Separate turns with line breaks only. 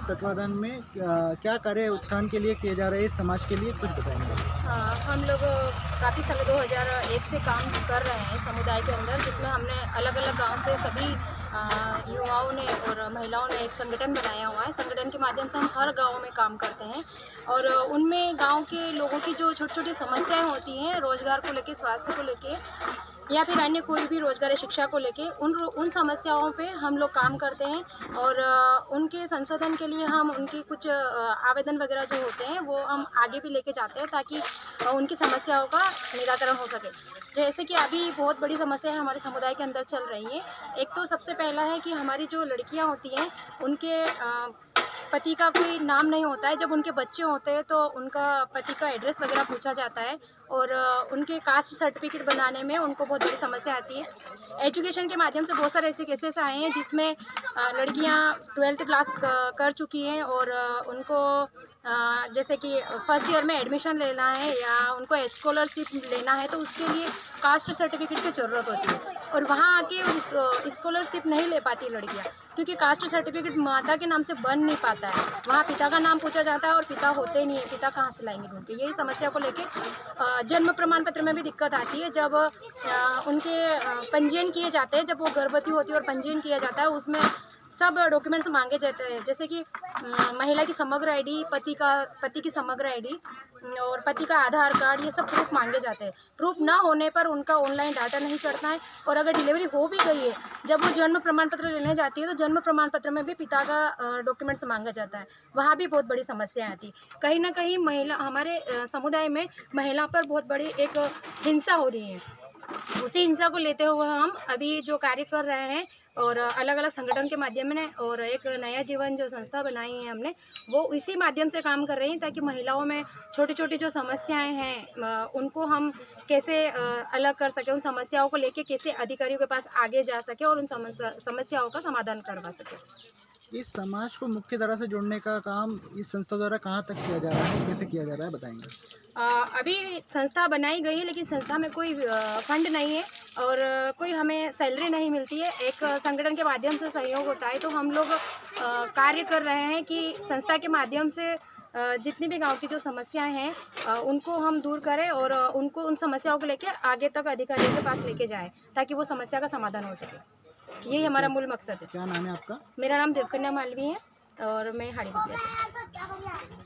तत्वाधान में क्या कार्य उत्थान के लिए किए जा रहे हैं समाज के लिए कुछ बताएँगे?
हाँ, हम लोग काफ़ी समय 2001 से काम कर रहे हैं समुदाय के अंदर, जिसमें हमने अलग-अलग गाँव से सभी युवाओं ने और महिलाओं ने एक संगठन बनाया हुआ है। संगठन के माध्यम से हम हर गाँव में काम करते हैं और उनमें गाँव के लोगों की जो छोटी-छोटी समस्याएँ होती हैं, रोज़गार को लेके, स्वास्थ्य को लेके या फिर अन्य कोई भी रोज़गार या शिक्षा को लेके उन समस्याओं पे हम लोग काम करते हैं और उनके संशोधन के लिए हम उनकी कुछ आवेदन वगैरह जो होते हैं वो हम आगे भी लेके जाते हैं ताकि उनकी समस्याओं का निराकरण हो सके। जैसे कि अभी बहुत बड़ी समस्या है हमारे समुदाय के अंदर चल रही है। एक तो सबसे पहला है कि हमारी जो लड़कियां होती हैं उनके पति का कोई नाम नहीं होता है। जब उनके बच्चे होते हैं तो उनका पति का एड्रेस वगैरह पूछा जाता है और उनके कास्ट सर्टिफिकेट बनाने में उनको बहुत बड़ी समस्या आती है। एजुकेशन के माध्यम से बहुत सारे ऐसे केसेस आए हैं जिसमें लड़कियां 12th क्लास कर चुकी हैं और उनको जैसे कि फर्स्ट ईयर में एडमिशन लेना है या उनको स्कॉलरशिप लेना है तो उसके लिए कास्ट सर्टिफिकेट की ज़रूरत होती है और वहाँ आके उस स्कॉलरशिप नहीं ले पाती लड़कियाँ क्योंकि कास्ट सर्टिफिकेट माता के नाम से बन नहीं पाता है। वहाँ पिता का नाम पूछा जाता है और पिता होते नहीं है, पिता कहाँ से लाएंगे ढूंढ के। यही समस्या को लेके जन्म प्रमाण पत्र में भी दिक्कत आती है। जब उनके पंजीयन किए जाते हैं, जब वो गर्भवती होती है और पंजीयन किया जाता है उसमें सब डॉक्यूमेंट्स मांगे जाते हैं जैसे कि महिला की समग्र आईडी, पति की समग्र आईडी और पति का आधार कार्ड, ये सब प्रूफ मांगे जाते हैं। प्रूफ ना होने पर उनका ऑनलाइन डाटा नहीं चढ़ता है और अगर डिलीवरी हो भी गई है, जब वो जन्म प्रमाण पत्र लेने जाती है तो जन्म प्रमाण पत्र में भी पिता का डॉक्यूमेंट्स मांगा जाता है। वहाँ भी बहुत बड़ी समस्या आती है। कहीं ना कहीं महिला हमारे समुदाय में महिला पर बहुत बड़ी एक हिंसा हो रही है। उसी हिंसा को लेते हुए हम अभी जो कार्य कर रहे हैं और अलग अलग संगठन के माध्यम में और एक नया जीवन जो संस्था बनाई है हमने, वो इसी माध्यम से काम कर रही हैं ताकि महिलाओं में छोटी छोटी जो समस्याएं हैं उनको हम कैसे अलग कर सकें, उन समस्याओं को लेके कैसे अधिकारियों के पास आगे जा सके और उन समस्याओं का समाधान करवा सके।
इस समाज को मुख्य धारा से जोड़ने का काम इस संस्था द्वारा कहाँ तक किया जा रहा है, कैसे किया जा रहा है बताएँगे?
अभी संस्था बनाई गई है लेकिन संस्था में कोई फंड नहीं है और कोई हमें सैलरी नहीं मिलती है। एक संगठन के माध्यम से सहयोग होता है तो हम लोग कार्य कर रहे हैं कि संस्था के माध्यम से जितनी भी गांव की जो समस्याएं हैं उनको हम दूर करें और उनको उन समस्याओं को लेकर आगे तक अधिकारियों के पास लेके जाएं ताकि वो समस्या का समाधान हो सके। यही हमारा मूल मकसद है।
क्या नाम है आपका?
मेरा नाम देवकन्या मालवी है और मैं हाड़ी से।